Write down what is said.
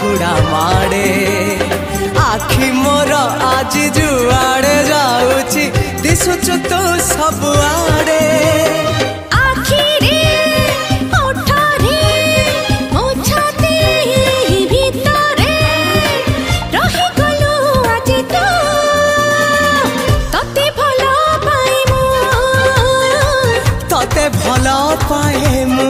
उड़ा माड़े आखि मोर आज जुआड़े जाऊची दिशुचु तो सब आड़े भला पाए मु